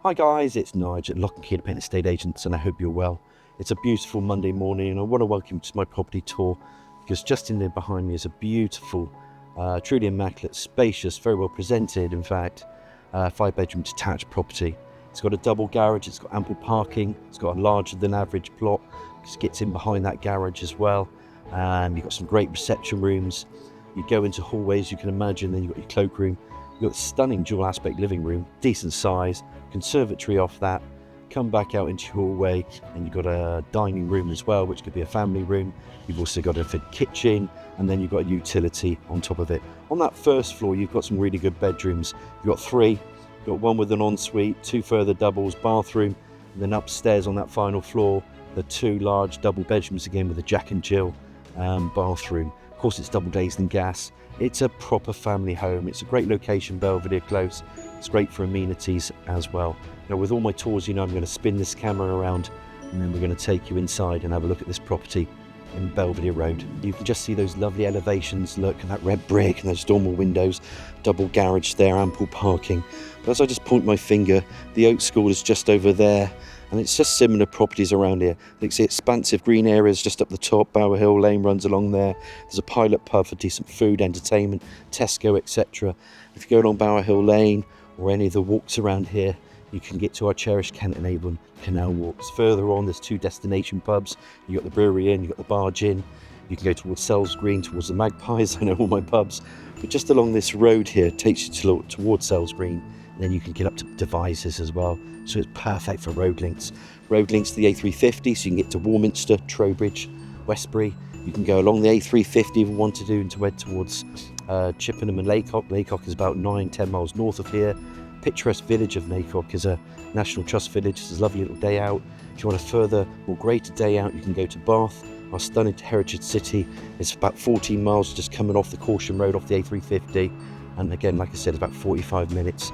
Hi guys, it's Nigel at Lock & Key Independent Estate Agents, and I hope you're well. It's a beautiful Monday morning and I want to welcome you to my property tour, because just in there behind me is a beautiful, truly immaculate, spacious, very well presented, in fact, 5-bedroom detached property. It's got a double garage, it's got ample parking, it's got a larger than average plot, because it gets in behind that garage as well. You've got some great reception rooms. You go into hallways, you can imagine, then you've got your cloakroom. You've got a stunning dual aspect living room, decent size, conservatory off that, come back out into your hallway, and you've got a dining room as well, which could be a family room. You've also got a fit kitchen, and then you've got a utility on top of it. On that first floor, you've got some really good bedrooms. You've got 3, you've got 1 with an ensuite, 2 further doubles, bathroom, and then upstairs on that final floor, the 2 large double bedrooms again with a Jack and Jill bathroom. Of course, it's double glazed and gas. It's a proper family home. It's a great location, Belvedere close. It's great for amenities as well. Now, with all my tours, I'm going to spin this camera around, and then we're going to take you inside and have a look at this property in Belvedere Road. You can just see those lovely elevations. Look at that red brick and those dormer windows, double garage there, ample parking. But as I just point my finger, the Oak School is just over there, and it's just similar properties around here. You see expansive green areas just up the top. Bowerhill Lane runs along there. There's a pilot pub for decent food, entertainment, Tesco, etc. If you go along Bowerhill Lane or any of the walks around here, you can get to our cherished Kennet Avon canal walks. Further on, there's 2 destination pubs. You've got the Brewery Inn, you've got the Barge Inn. You can go towards Sells Green, towards the Magpies. I know all my pubs. But just along this road here takes you towards Sells Green. And then you can get up to Devizes as well. So it's perfect for road links. Road links to the A350, so you can get to Warminster, Trowbridge, Westbury. You can go along the A350 if you want to do, and to head towards Chippenham and Laycock. Laycock is about 9-10 miles north of here. Picturesque village of Laycock is a National Trust village. It's a lovely little day out. If you want a further, more greater day out, you can go to Bath. Our stunning heritage city. It's about 14 miles just coming off the Caution Road off the A350. And again, like I said, it's about 45 minutes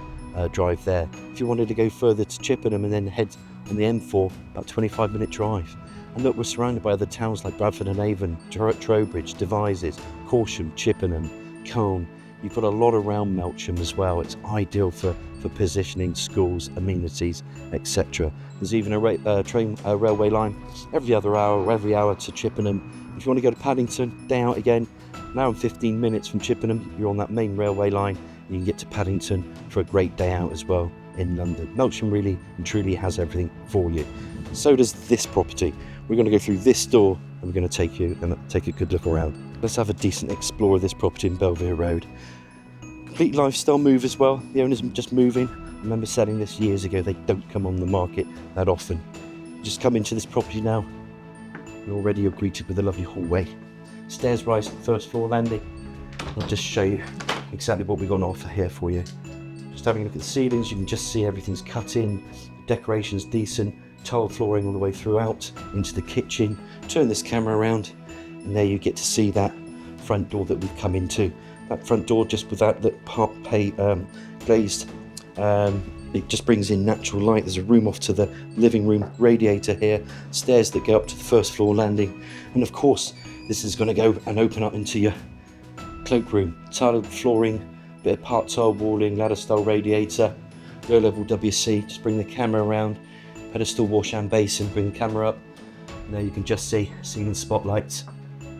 drive there. If you wanted to go further to Chippenham and then head on the M4, about 25-minute drive. And look, we're surrounded by other towns like Bradford and Avon, Trowbridge, Devizes, Corsham, Chippenham, Colne. You've got a lot around Melksham as well. It's ideal for positioning, schools, amenities, etc. There's even a railway line every other hour or every hour to Chippenham. If you want to go to Paddington, day out again, an hour and 15 minutes from Chippenham, you're on that main railway line. You can get to Paddington for a great day out as well in London. Melksham really and truly has everything for you. So does this property. We're going to go through this door and we're going to take you and take a good look around. Let's have a decent explore of this property in Belvedere Road. Complete lifestyle move as well. The owner's just moving. I remember selling this years ago. They don't come on the market that often. Just come into this property now and already you're greeted with a lovely hallway. Stairs rise to the first floor landing. I'll just show you exactly what we've got on offer here for you. Just having a look at the ceilings, you can just see everything's cut in. The decoration's decent. Tile flooring all the way throughout into the kitchen. Turn this camera around and there you get to see that front door that we've come into. That front door, just with that glazed, it just brings in natural light. There's a room off to the living room, radiator here, stairs that go up to the first floor landing, and of course this is going to go and open up into your cloakroom. Tiled flooring, bit of part tile walling, ladder style radiator, low level WC. Just bring the camera around, pedestal wash and basin, bring the camera up, and there you can just see ceiling spotlights,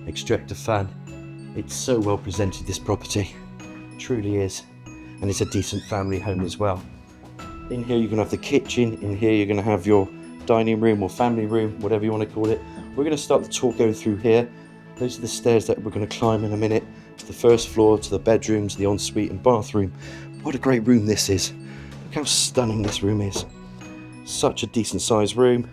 extractor fan. It's so well presented, this property, truly is, and it's a decent family home as well. In here you're going to have the kitchen, in here you're going to have your dining room or family room, whatever you want to call it. We're going to start the tour going through here. Those are the stairs that we're going to climb in a minute to the first floor, to the bedrooms, the ensuite and bathroom. What a great room this is. Look how stunning this room is. Such a decent sized room.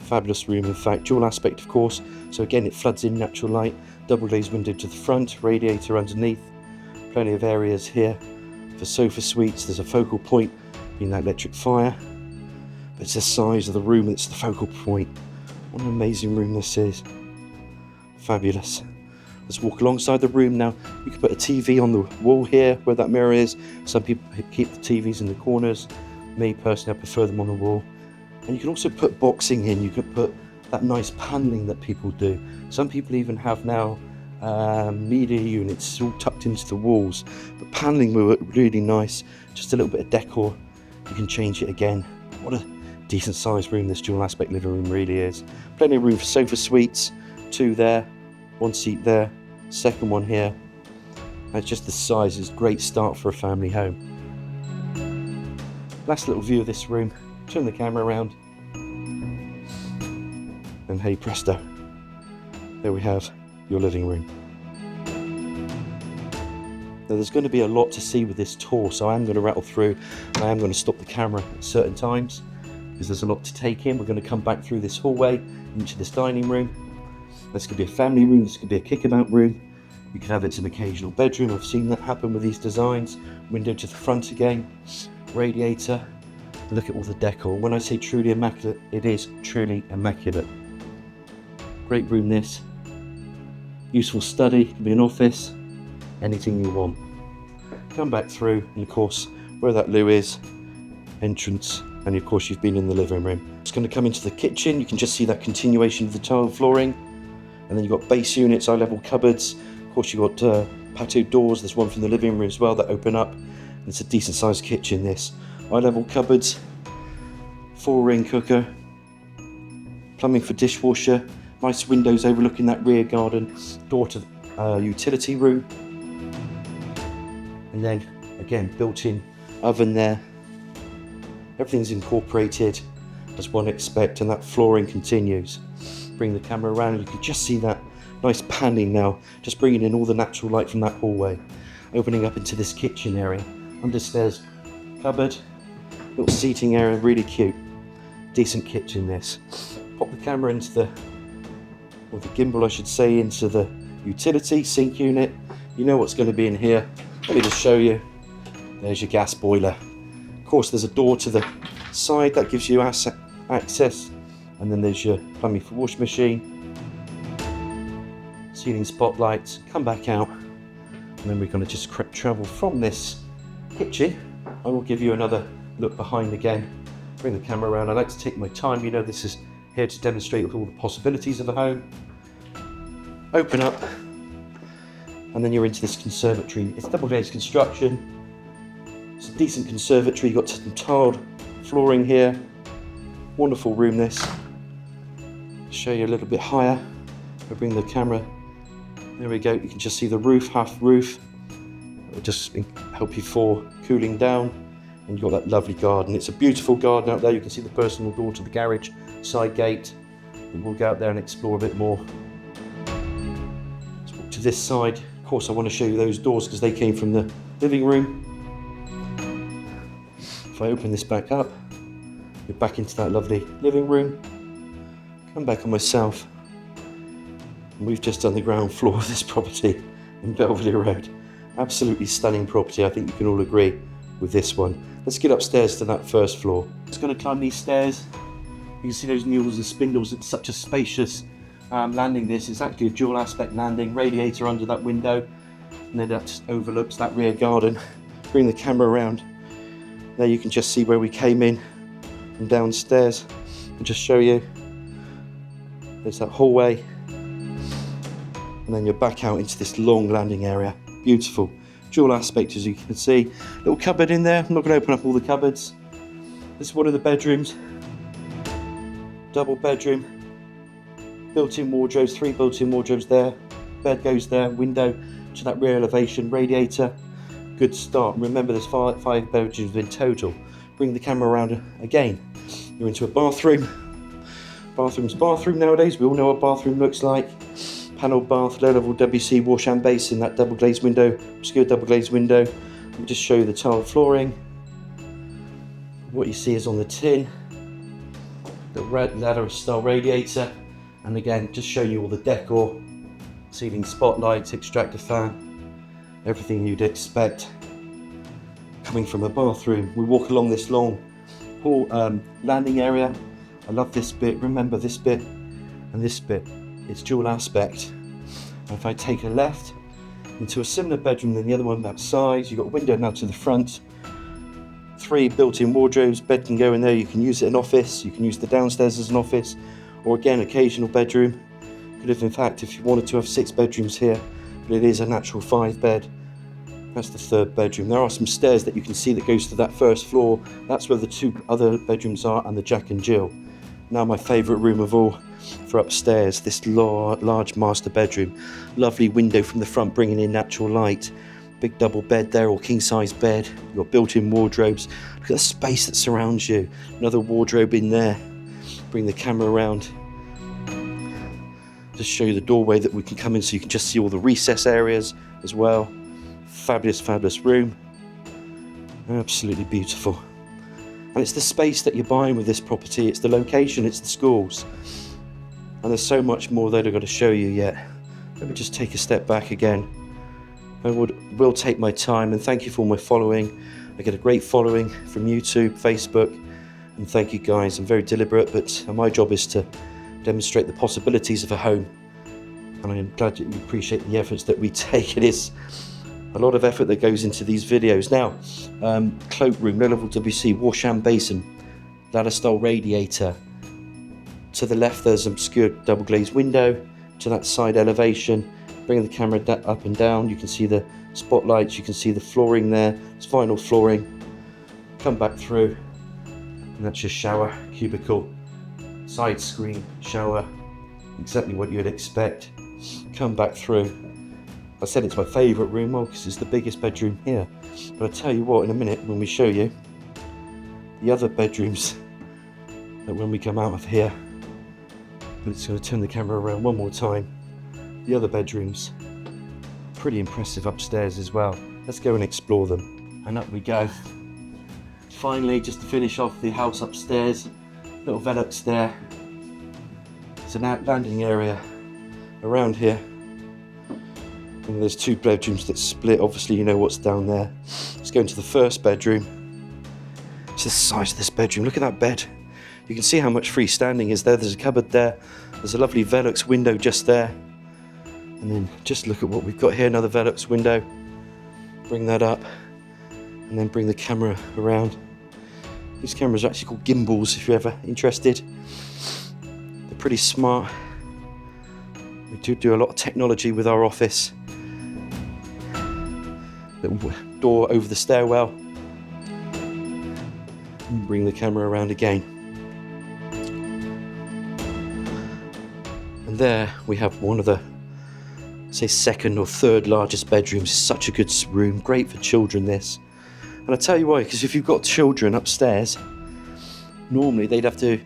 Fabulous room, in fact, dual aspect of course, so again it floods in natural light. Double glazed window to the front, radiator underneath, plenty of areas here for sofa suites. There's a focal point being that electric fire, but it's the size of the room that's the focal point. What an amazing room this is. Fabulous. Let's walk alongside the room now. You can put a TV on the wall here where that mirror is. Some people keep the TVs in the corners. Me personally, I prefer them on the wall. And you can also put boxing in. You can put that nice panelling that people do. Some people even have now media units all tucked into the walls, but panelling will look really nice. Just a little bit of decor you can change it again. What a decent sized room this dual aspect living room really is. Plenty of room for sofa suites, 2 there, 1 seat there, second one here. And just the size is a great start for a family home. Last little view of this room, turn the camera around, and hey presto, there we have your living room. Now there's going to be a lot to see with this tour, so I am going to rattle through, and I am going to stop the camera at certain times because there's a lot to take in. We're going to come back through this hallway into this dining room. This could be a family room, this could be a kickabout room. You can have it as an occasional bedroom. I've seen that happen with these designs. Window to the front again, radiator. Look at all the decor. When I say truly immaculate, it is truly immaculate. Great room this. Useful study, can be an office, anything you want. Come back through, and of course, where that loo is, entrance, and of course you've been in the living room. It's going to come into the kitchen. You can just see that continuation of the tile flooring. And then you've got base units, eye-level cupboards. Of course you've got patio doors. There's one from the living room as well that open up. And it's a decent sized kitchen this. Eye-level cupboards, 4-ring cooker, plumbing for dishwasher, nice windows overlooking that rear garden, door to utility room. And then again, built-in oven there. Everything's incorporated as one expect, and that flooring continues. Bring the camera around and you can just see that nice panning now, just bringing in all the natural light from that hallway, opening up into this kitchen area. Understairs cupboard, little seating area, really cute. Decent kitchen this. Pop the camera into the, or the gimbal I should say, into the utility sink unit. You know what's going to be in here. Let me just show you. There's your gas boiler. Of course there's a door to the side that gives you access, and then there's your plumbing for wash machine, ceiling spotlights. Come back out, and then we're going to just travel from this kitchen. I will give you another look behind again, bring the camera around. I like to take my time, you know, this is here to demonstrate all the possibilities of a home. Open up, and then you're into this conservatory. It's double glazed construction. It's a decent conservatory. You've got some tiled flooring here. Wonderful room this. Show you a little bit higher. I'll bring the camera. There we go. You can just see the roof, half roof. It will just help you for cooling down. And you've got that lovely garden. It's a beautiful garden out there. You can see the personal door to the garage, side gate. And we'll go out there and explore a bit more. Let's walk to this side. Of course, I want to show you those doors because they came from the living room. If I open this back up, you're back into that lovely living room. Come back on myself. And we've just done the ground floor of this property in Belvedere Road. Absolutely stunning property. I think you can all agree with this one. Let's get upstairs to that first floor. Just going to climb these stairs. You can see those mules and spindles. It's such a spacious landing this. It's actually a dual aspect landing. Radiator under that window. And then that overlooks that rear garden. Bring the camera around. There you can just see where we came in from downstairs. I'll just show you. There's that hallway. And then you're back out into this long landing area. Beautiful. Dual aspect, as you can see. Little cupboard in there. I'm not going to open up all the cupboards. This is one of the bedrooms. Double bedroom. Built-in wardrobes, 3 built-in wardrobes there. Bed goes there. Window to that rear elevation. Radiator. Good start. Remember there's 5 bedrooms in total. Bring the camera around again. You're into a bathroom. Bathroom's bathroom nowadays. We all know what a bathroom looks like. Panelled bath, low level WC wash and basin, that double glazed window, obscure double glazed window. Let me just show you the tiled flooring. What you see is on the tin, the red ladder style radiator, and again, just show you all the decor, ceiling spotlights, extractor fan, everything you'd expect coming from a bathroom. We walk along this long hall landing area. I love this bit. Remember this bit and this bit. It's dual aspect. And if I take a left into a similar bedroom than the other one that size, you've got a window now to the front, 3 built-in wardrobes, bed can go in there, you can use it as an office, you can use the downstairs as an office, or again, occasional bedroom. Could have, in fact, if you wanted to have 6 bedrooms here, but it is a natural 5 bed. That's the third bedroom. There are some stairs that you can see that goes to that first floor. That's where the two other bedrooms are and the Jack and Jill. Now my favourite room of all for upstairs, this large master bedroom. Lovely window from the front bringing in natural light. Big double bed there, or king size bed. You've got built-in wardrobes. Look at the space that surrounds you. Another wardrobe in there. Bring the camera around. Just show you the doorway that we can come in so you can just see all the recess areas as well. Fabulous, fabulous room. Absolutely beautiful. And it's the space that you're buying with this property. It's the location, it's the schools. And there's so much more that I've got to show you yet. Let me just take a step back again. I will take my time, and thank you for all my following. I get a great following from YouTube, Facebook, and thank you guys. I'm very deliberate, but my job is to demonstrate the possibilities of a home. And I am glad that you appreciate the efforts that we take. It is a lot of effort that goes into these videos. Now, cloakroom, low level WC, wash and basin, ladder style radiator. To the left there's an obscured double glazed window. To that side elevation, bringing the camera up and down, you can see the spotlights, you can see the flooring there. It's vinyl flooring. Come back through, and that's your shower cubicle. Side screen, shower, exactly what you'd expect. Come back through. I said it's my favourite room, well, because it's the biggest bedroom here. But I tell you what, in a minute when we show you the other bedrooms, that when we come out of here, I'm just going to turn the camera around one more time. The other bedrooms, pretty impressive upstairs as well. Let's go and explore them. And up we go. Finally, just to finish off the house upstairs, little Velux there. It's an out landing area around here. And there's two bedrooms that split. Obviously you know what's down there. Let's go into the first bedroom. It's the size of this bedroom. Look at that bed. You can see how much freestanding is there. There's a cupboard there. There's a lovely Velux window just there. And then just look at what we've got here. Another Velux window. Bring that up. And then bring the camera around. These cameras are actually called gimbals if you're ever interested. They're pretty smart. We do a lot of technology with our office. Little door over the stairwell. And bring the camera around again. And there we have one of the, say, second or third largest bedrooms. Such a good room, great for children this. And I tell you why, because if you've got children upstairs, normally they'd have to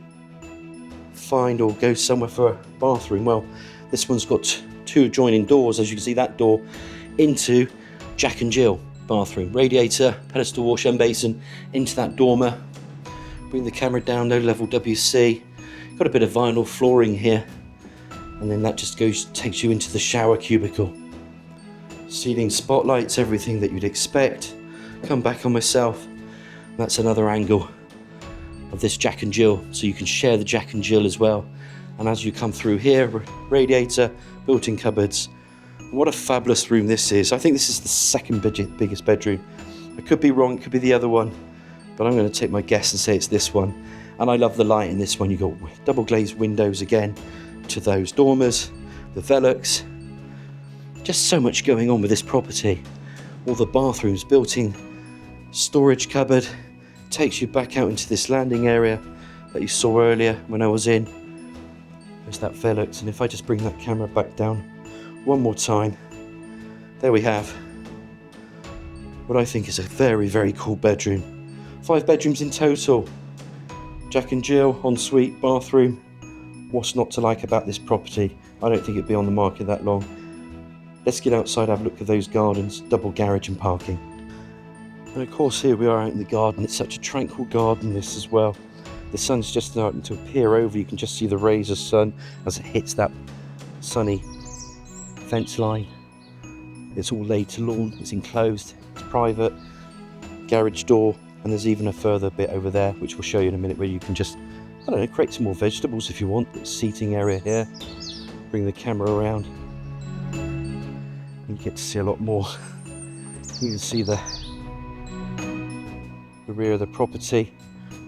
find or go somewhere for a bathroom. Well, this one's got two adjoining doors, as you can see that door, into Jack and Jill bathroom. Radiator, pedestal wash and basin, into that dormer. Bring the camera down, low level WC. Got a bit of vinyl flooring here. And then that just takes you into the shower cubicle. Ceiling spotlights, everything that you'd expect. Come back on myself. That's another angle of this Jack and Jill, so you can share the Jack and Jill as well. And as you come through here, radiator, built-in cupboards. What a fabulous room this is. I think this is the second biggest bedroom. I could be wrong, it could be the other one, but I'm going to take my guess and say it's this one. And I love the light in this one. You've got double glazed windows again to those dormers, the Velux. Just so much going on with this property. All the bathrooms, built-in storage cupboard, takes you back out into this landing area that you saw earlier when I was in. There's that Velux, and if I just bring that camera back down one more time, there we have what I think is a very, very cool bedroom. 5 bedrooms in total. Jack and Jill, ensuite, bathroom. What's not to like about this property? I don't think it'd be on the market that long. Let's get outside, have a look at those gardens, double garage and parking. And of course here we are out in the garden. It's such a tranquil garden this as well. The sun's just starting to appear over. You can just see the rays of sun as it hits that sunny fence line. It's all laid to lawn, it's enclosed, it's private, garage door, and there's even a further bit over there which we'll show you in a minute where you can just, I don't know, create some more vegetables if you want. Seating area here. Bring the camera around. You get to see a lot more. You can see the rear of the property,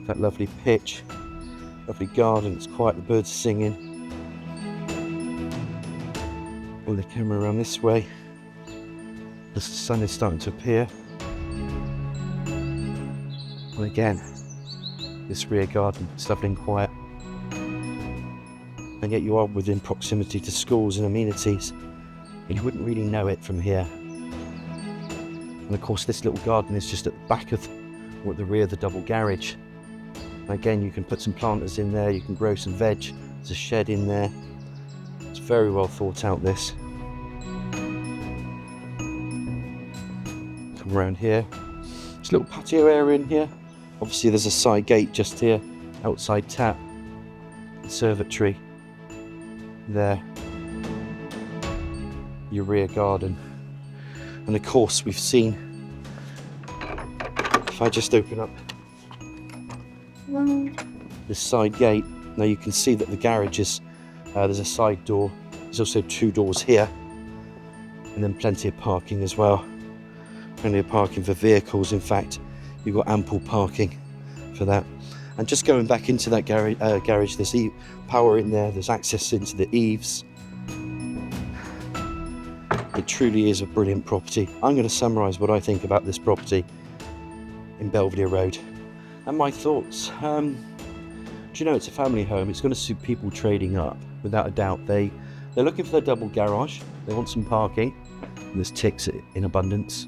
that lovely pitch, lovely garden, it's quiet, the birds are singing. Pull the camera around this way. The sun is starting to appear. And again, this rear garden is lovely and quiet. And yet you are within proximity to schools and amenities. And you wouldn't really know it from here. And of course this little garden is just at the back of, or at the rear of the double garage. And again, you can put some planters in there, you can grow some veg. There's a shed in there. It's very well thought out, this. Come around here. There's a little patio area in here. Obviously there's a side gate just here, outside tap, conservatory, there, your rear garden. And of course we've seen, if I just open up this side gate, now you can see that the garage is, there's a side door, there's also 2 doors here, and then plenty of parking as well. Plenty of parking for vehicles. In fact, you've got ample parking for that. And just going back into that garage, there's power in there, there's access into the eaves. It truly is a brilliant property. I'm going to summarise what I think about this property in Belvedere Road and my thoughts. Do you know, it's a family home. It's going to suit people trading up, without a doubt. They're looking for their double garage. They want some parking. There's ticks in abundance.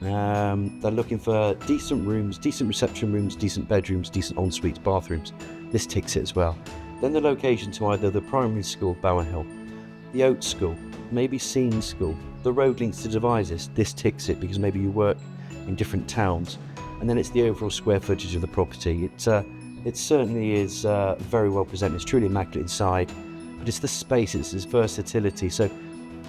They're looking for decent rooms, decent reception rooms, decent bedrooms, decent en-suites, bathrooms. This ticks it as well. Then the location to either the primary school, Bowerhill, the Oat School, maybe Scene School, the road links to Devizes. This ticks it because maybe you work in different towns. And then it's the overall square footage of the property. It certainly is very well presented. It's truly immaculate inside, but it's the space, it's its versatility. So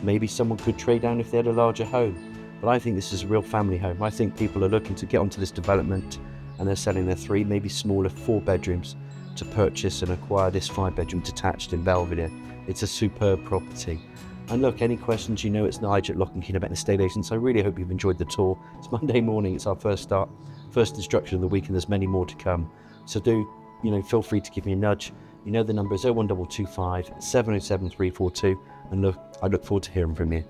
maybe someone could trade down if they had a larger home. But I think this is a real family home. I think people are looking to get onto this development and they're selling their 3, maybe smaller 4 bedrooms to purchase and acquire this 5-bedroom detached in Belvedere. It's a superb property. And look, any questions, you know it's Nigel at Lock and Key Valuation estate agents. I really hope you've enjoyed the tour. It's Monday morning, it's our first instruction of the week, and there's many more to come. So do, feel free to give me a nudge. You know the number is 01225 707 342, and look, I look forward to hearing from you.